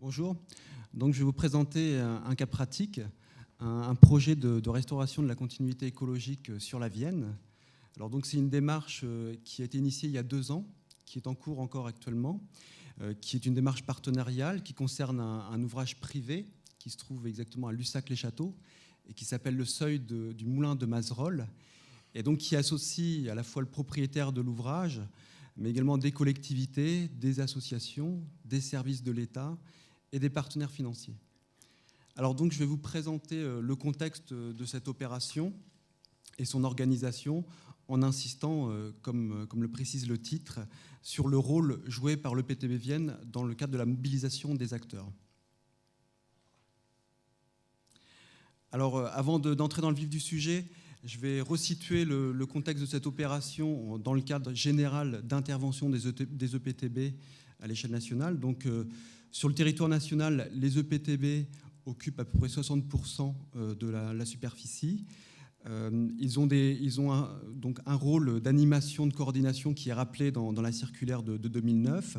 Bonjour, donc je vais vous présenter un cas pratique, un projet de restauration de la continuité écologique sur la Vienne. Alors donc c'est une démarche qui a été initiée il y a 2 ans, qui est en cours encore actuellement, qui est une démarche partenariale qui concerne un ouvrage privé qui se trouve exactement à Lussac-les-Châteaux et qui s'appelle le seuil du moulin de Mazerolles, et donc qui associe à la fois le propriétaire de l'ouvrage, mais également des collectivités, des associations, des services de l'État et des partenaires financiers. Alors donc je vais vous présenter le contexte de cette opération et son organisation en insistant, comme le précise le titre, sur le rôle joué par l'EPTB Vienne dans le cadre de la mobilisation des acteurs. Alors avant d'entrer dans le vif du sujet, je vais resituer le contexte de cette opération dans le cadre général d'intervention des EPTB à l'échelle nationale. Donc, sur le territoire national, les EPTB occupent à peu près 60% de la superficie. Ils ont donc un rôle d'animation, de coordination qui est rappelé dans la circulaire de 2009.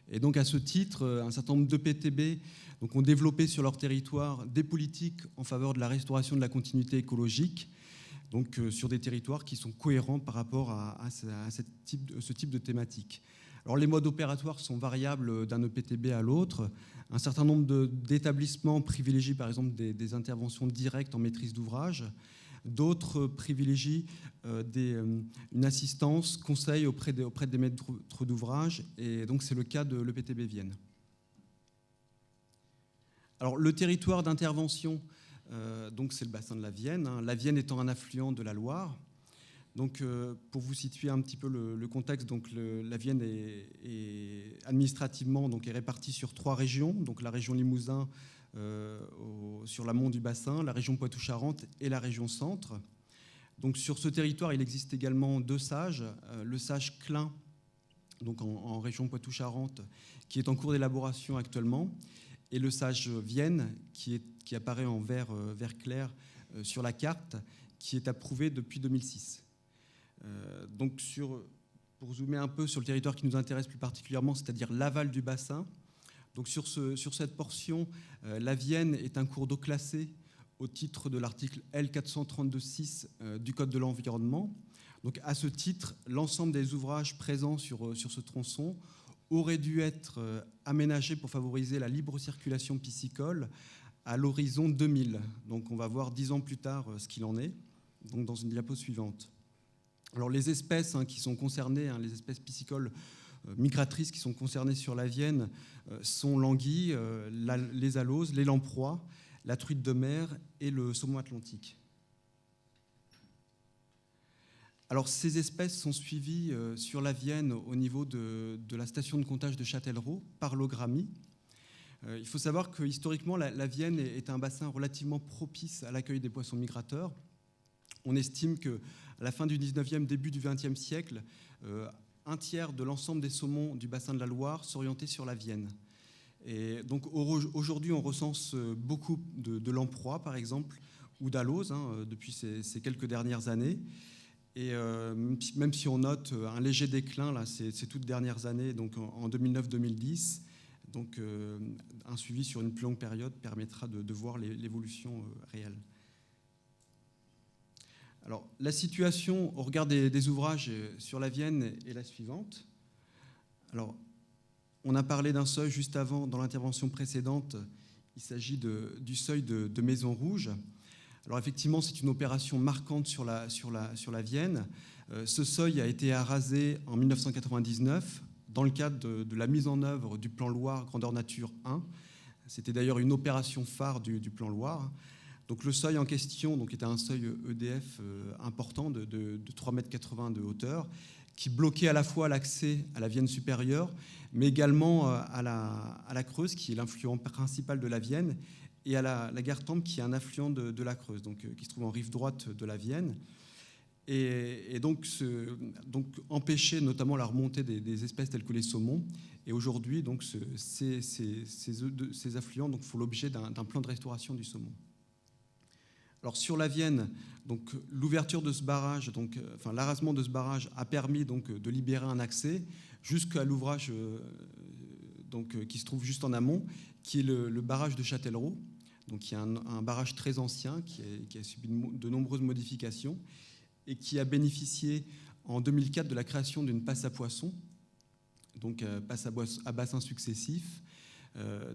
Et donc à ce titre, un certain nombre d'EPTB ont développé sur leur territoire des politiques en faveur de la restauration de la continuité écologique, donc sur des territoires qui sont cohérents par rapport à ce type de thématique. Alors les modes opératoires sont variables d'un EPTB à l'autre. Un certain nombre d'établissements privilégient par exemple des interventions directes en maîtrise d'ouvrage. D'autres privilégient une assistance, conseil auprès des maîtres d'ouvrage. Et donc c'est le cas de l'EPTB Vienne. Alors le territoire d'intervention, donc c'est le bassin de la Vienne, la Vienne étant un affluent de la Loire. Donc, pour vous situer un petit peu le contexte, donc la Vienne est administrativement est répartie sur 3 régions, donc la région Limousin sur l'amont du bassin, la région Poitou-Charentes et la région Centre. Donc, sur ce territoire, il existe également 2 SAGE, le SAGE Clin, donc en région Poitou-Charentes, qui est en cours d'élaboration actuellement, et le SAGE Vienne, qui apparaît en vert clair sur la carte, qui est approuvé depuis 2006. Donc pour zoomer un peu sur le territoire qui nous intéresse plus particulièrement, c'est-à-dire l'aval du bassin, donc sur cette portion, la Vienne est un cours d'eau classé au titre de l'article L432-6 du Code de l'environnement. Donc à ce titre, l'ensemble des ouvrages présents sur ce tronçon auraient dû être aménagés pour favoriser la libre circulation piscicole à l'horizon 2000. Donc on va voir 10 ans plus tard ce qu'il en est, donc dans une diapo suivante. Alors les espèces qui sont concernées, les espèces piscicoles migratrices qui sont concernées sur la Vienne sont l'anguille, les aloses, les lamproies, la truite de mer et le saumon atlantique. Alors ces espèces sont suivies sur la Vienne au niveau de la station de comptage de Châtellerault par l'OGRAMI. Il faut savoir que historiquement la Vienne est un bassin relativement propice à l'accueil des poissons migrateurs. On estime qu'à la fin du 19e, début du 20e siècle, un tiers de l'ensemble des saumons du bassin de la Loire s'orientait sur la Vienne. Et donc aujourd'hui, on recense beaucoup de lamproies, par exemple, ou d'aloses depuis ces quelques dernières années. Et même si on note un léger déclin là, ces toutes dernières années, donc en 2009-2010, donc un suivi sur une plus longue période permettra de voir l'évolution réelle. Alors, la situation au regard des ouvrages sur la Vienne est la suivante. Alors, on a parlé d'un seuil juste avant, dans l'intervention précédente. Il s'agit du seuil de Maison Rouge. Alors, effectivement, c'est une opération marquante sur la Vienne. Ce seuil a été arasé en 1999 dans le cadre de la mise en œuvre du plan Loire Grandeur Nature 1. C'était d'ailleurs une opération phare du plan Loire. Donc le seuil en question était un seuil EDF important de 3,80 m de hauteur qui bloquait à la fois l'accès à la Vienne supérieure, mais également à la Creuse, qui est l'influent principal de la Vienne, et à la Gartempe, qui est un affluent de la Creuse, donc qui se trouve en rive droite de la Vienne. Et donc empêcher notamment la remontée des espèces telles que les saumons. Et aujourd'hui, ces affluents font l'objet d'un plan de restauration du saumon. Alors sur la Vienne, l'ouverture de ce barrage, l'arasement de ce barrage a permis de libérer un accès jusqu'à l'ouvrage qui se trouve juste en amont, qui est le barrage de Châtellerault, donc qui est un barrage très ancien qui a subi de nombreuses modifications et qui a bénéficié en 2004 de la création d'une passe à poissons, donc passe à bassins successifs,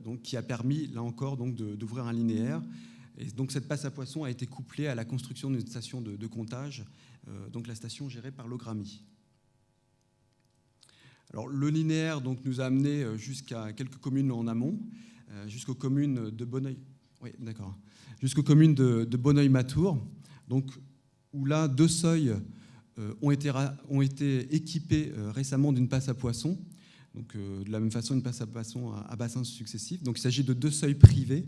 donc qui a permis là encore d'ouvrir un linéaire. Et donc cette passe à poissons a été couplée à la construction d'une station de comptage, donc la station gérée par l'Ogramy. Alors le linéaire donc, nous a amené jusqu'à quelques communes en amont, jusqu'aux communes de Bonneuil. Oui, d'accord. Jusqu'aux communes de Bonneuil-Matour, donc où là 2 seuils ont été équipés récemment d'une passe à poissons. Donc de la même façon, une passe à poissons à bassins successifs. Donc il s'agit de 2 seuils privés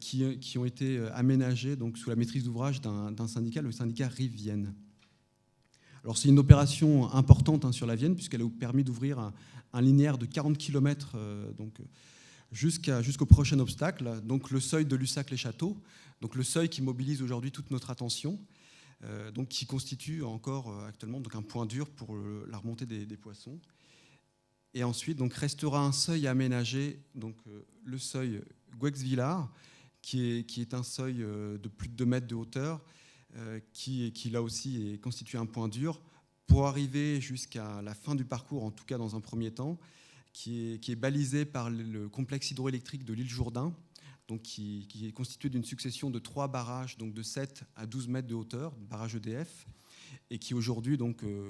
qui ont été aménagés donc, sous la maîtrise d'ouvrage d'un syndicat, le syndicat Rive-Vienne. Alors c'est une opération importante sur la Vienne, puisqu'elle a permis d'ouvrir un linéaire de 40 km jusqu'au prochain obstacle, donc le seuil de Lussac-les-Châteaux, donc le seuil qui mobilise aujourd'hui toute notre attention, donc qui constitue encore actuellement donc un point dur pour la remontée des poissons. Et ensuite donc, restera un seuil aménagé, donc le seuil Gouex-Villard, qui est un seuil de plus de 2 mètres de hauteur, qui là aussi constitue un point dur pour arriver jusqu'à la fin du parcours, en tout cas dans un premier temps, qui est balisé par le complexe hydroélectrique de l'île Jourdain, donc qui est constitué d'une succession de 3 barrages, donc de 7 à 12 mètres de hauteur, barrage EDF, et qui aujourd'hui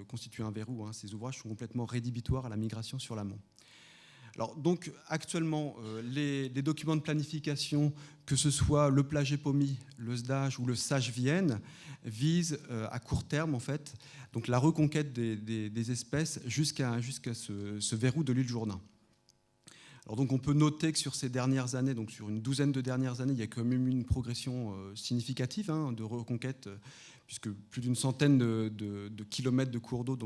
constitue un verrou. Ces ouvrages sont complètement rédhibitoires à la migration sur l'amont. Alors, donc, actuellement, les documents de planification, que ce soit le Plagépomie, le SDAGE ou le SAGE-Vienne, visent à court terme, en fait, donc la reconquête des espèces jusqu'à ce verrou de l'île Jourdain. Alors, donc, on peut noter que sur ces dernières années, donc sur une douzaine de dernières années, il y a quand même eu une progression significative de reconquête, puisque plus d'une centaine de kilomètres de cours d'eau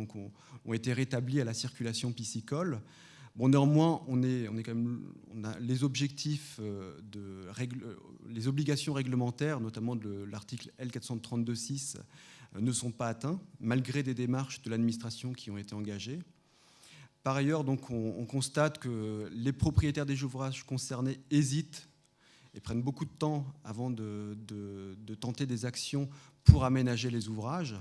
ont été rétablis à la circulation piscicole. Bon, néanmoins, on a les objectifs, les obligations réglementaires, notamment de l'article L432-6, ne sont pas atteints, malgré des démarches de l'administration qui ont été engagées. Par ailleurs, donc, on constate que les propriétaires des ouvrages concernés hésitent et prennent beaucoup de temps avant de tenter des actions pour aménager les ouvrages.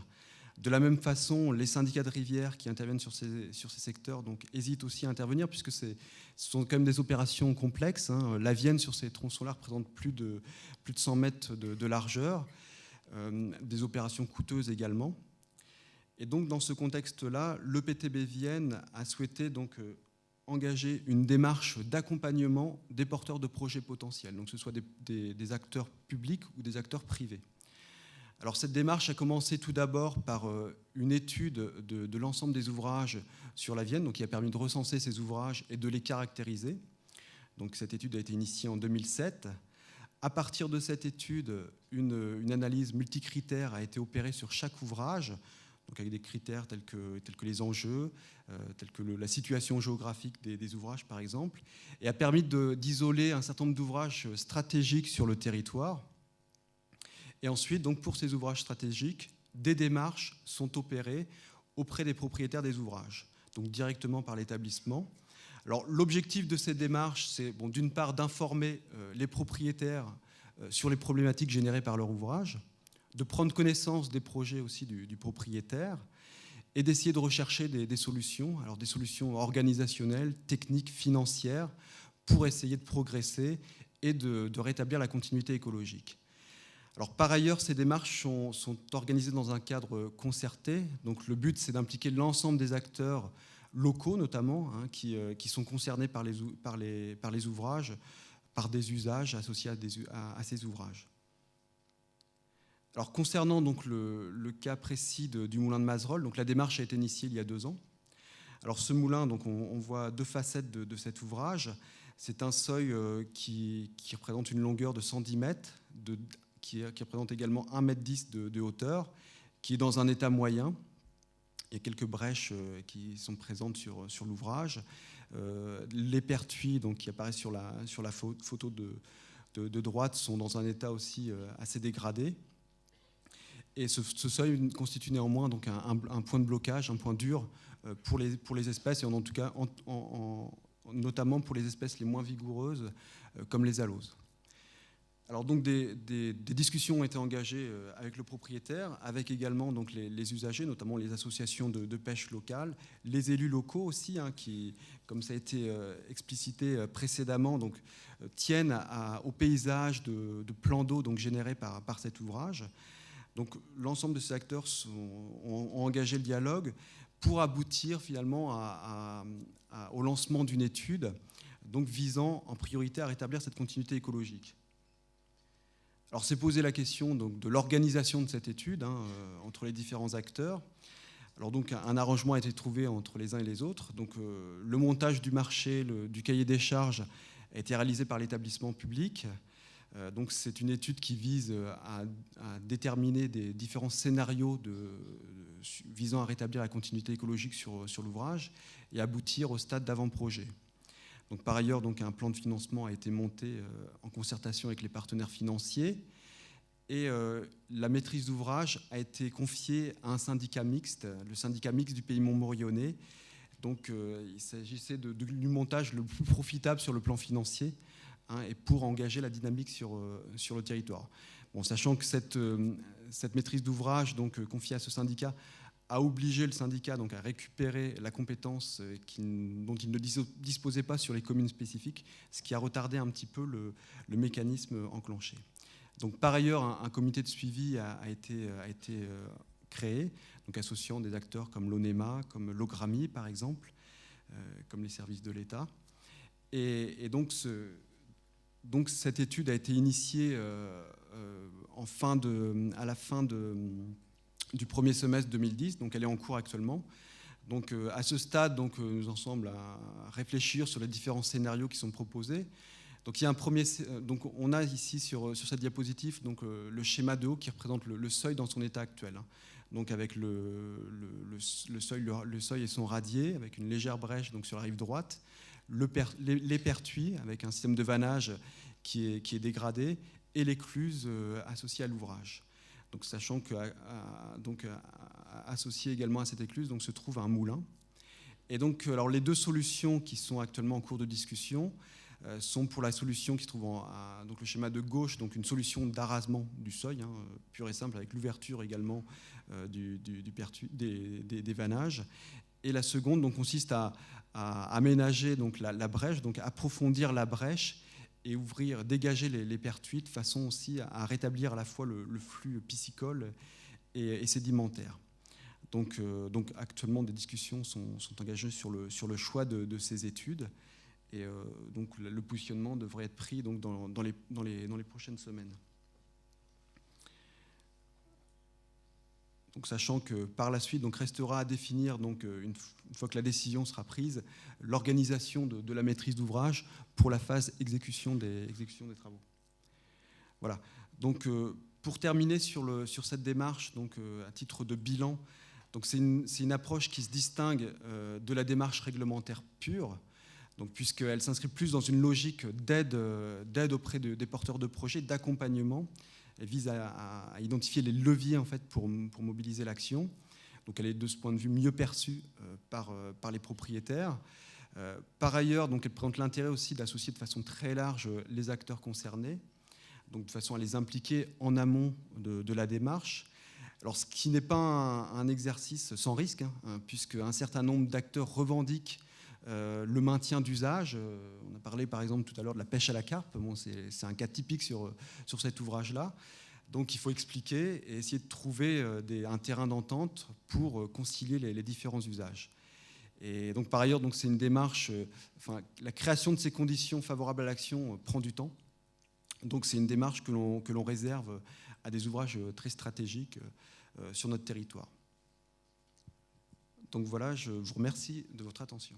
De la même façon, les syndicats de rivières qui interviennent sur ces secteurs donc, hésitent aussi à intervenir, puisque ce sont quand même des opérations complexes. La Vienne, sur ces tronçons-là, représente plus de 100 mètres de largeur, des opérations coûteuses également. Et donc, dans ce contexte-là, l'EPTB Vienne a souhaité donc, engager une démarche d'accompagnement des porteurs de projets potentiels, donc que ce soit des acteurs publics ou des acteurs privés. Alors cette démarche a commencé tout d'abord par une étude de l'ensemble des ouvrages sur la Vienne, donc qui a permis de recenser ces ouvrages et de les caractériser. Donc cette étude a été initiée en 2007. À partir de cette étude, une analyse multicritère a été opérée sur chaque ouvrage, donc avec des critères tels que les enjeux, tels que la situation géographique des ouvrages par exemple, et a permis d'isoler un certain nombre d'ouvrages stratégiques sur le territoire. Et ensuite, donc, pour ces ouvrages stratégiques, des démarches sont opérées auprès des propriétaires des ouvrages, donc directement par l'établissement. Alors, l'objectif de ces démarches, c'est d'une part d'informer les propriétaires sur les problématiques générées par leur ouvrage, de prendre connaissance des projets aussi du propriétaire et d'essayer de rechercher des solutions, alors des solutions organisationnelles, techniques, financières, pour essayer de progresser et de rétablir la continuité écologique. Alors, par ailleurs, ces démarches sont organisées dans un cadre concerté. Donc, le but, c'est d'impliquer l'ensemble des acteurs locaux, notamment, qui sont concernés par les ouvrages, par des usages associés à ces ouvrages. Alors, concernant donc, le cas précis du moulin de Mazerolle, donc, la démarche a été initiée il y a 2 ans. Alors, ce moulin, donc, on voit 2 facettes de cet ouvrage. C'est un seuil qui représente une longueur de 110 mètres, qui représente également 1,10 m de hauteur, qui est dans un état moyen. Il y a quelques brèches qui sont présentes sur l'ouvrage. Les pertuis donc, qui apparaissent sur la photo de droite sont dans un état aussi assez dégradé. Et ce seuil constitue néanmoins donc, un point de blocage, un point dur pour les espèces, et en tout cas notamment pour les espèces les moins vigoureuses, comme les aloses. Alors donc des discussions ont été engagées avec le propriétaire, avec également donc les usagers, notamment les associations de pêche locales, les élus locaux aussi, hein, qui, comme ça a été explicité précédemment, donc, tiennent au paysage de plans d'eau donc générés par cet ouvrage. Donc l'ensemble de ces acteurs ont engagé le dialogue pour aboutir finalement au lancement d'une étude donc visant en priorité à rétablir cette continuité écologique. Alors s'est posé la question donc, de l'organisation de cette étude hein, entre les différents acteurs. Alors donc un arrangement a été trouvé entre les uns et les autres. Donc le montage du marché, du cahier des charges a été réalisé par l'établissement public. Donc c'est une étude qui vise à déterminer des différents scénarios visant à rétablir la continuité écologique sur l'ouvrage et aboutir au stade d'avant-projet. Donc, par ailleurs, donc, un plan de financement a été monté en concertation avec les partenaires financiers et la maîtrise d'ouvrage a été confiée à un syndicat mixte, le syndicat mixte du Pays Montmorillonnais. Donc il s'agissait du montage le plus profitable sur le plan financier hein, et pour engager la dynamique sur le territoire. Bon, sachant que cette maîtrise d'ouvrage confiée à ce syndicat a obligé le syndicat donc, à récupérer la compétence dont il ne disposait pas sur les communes spécifiques, ce qui a retardé un petit peu le mécanisme enclenché. Donc, par ailleurs, un comité de suivi a été créé, donc, associant des acteurs comme l'ONEMA, comme l'OGRAMI par exemple, comme les services de l'État. Et donc, cette étude a été initiée à la fin du premier semestre 2010, donc elle est en cours actuellement. Donc à ce stade, nous en sommes à réfléchir sur les différents scénarios qui sont proposés. Donc il y a donc on a ici sur cette diapositive donc le schéma de haut qui représente le seuil dans son état actuel. Hein. Donc avec le seuil et son radier, avec une légère brèche donc sur la rive droite, les pertuis avec un système de vannage qui est dégradé et l'écluse associée à l'ouvrage. Donc, sachant qu'associé également à cette écluse se trouve un moulin. Et donc, alors, les deux solutions qui sont actuellement en cours de discussion sont pour la solution qui se trouve donc le schéma de gauche, donc une solution d'arasement du seuil, hein, pure et simple, avec l'ouverture également des vannages. Et la seconde donc, consiste à aménager donc, la brèche, donc approfondir la brèche et dégager les pertuis de façon aussi à rétablir à la fois le flux piscicole et sédimentaire. Donc actuellement, des discussions sont engagées sur le choix de ces études et donc le positionnement devrait être pris donc, dans les prochaines semaines. Donc, sachant que par la suite, donc, restera à définir, donc, une fois que la décision sera prise, l'organisation de la maîtrise d'ouvrage pour la phase exécution des travaux. Voilà. Donc, pour terminer sur cette démarche, donc, à titre de bilan, c'est une approche qui se distingue de la démarche réglementaire pure, puisqu'elle s'inscrit plus dans une logique d'aide auprès des porteurs de projets, d'accompagnement. Elle vise à identifier les leviers en fait, pour mobiliser l'action. Donc elle est de ce point de vue mieux perçue par les propriétaires. Par ailleurs, donc, elle présente l'intérêt aussi d'associer de façon très large les acteurs concernés, donc de façon à les impliquer en amont de la démarche. Alors, ce qui n'est pas un exercice sans risque, hein, puisque un certain nombre d'acteurs revendiquent le maintien d'usage. On a parlé par exemple tout à l'heure de la pêche à la carpe. Bon, c'est un cas typique sur cet ouvrage-là. Donc il faut expliquer et essayer de trouver un terrain d'entente pour concilier les différents usages. Et donc par ailleurs, c'est une démarche, la création de ces conditions favorables à l'action prend du temps. Donc c'est une démarche que l'on réserve à des ouvrages très stratégiques sur notre territoire. Donc voilà, je vous remercie de votre attention.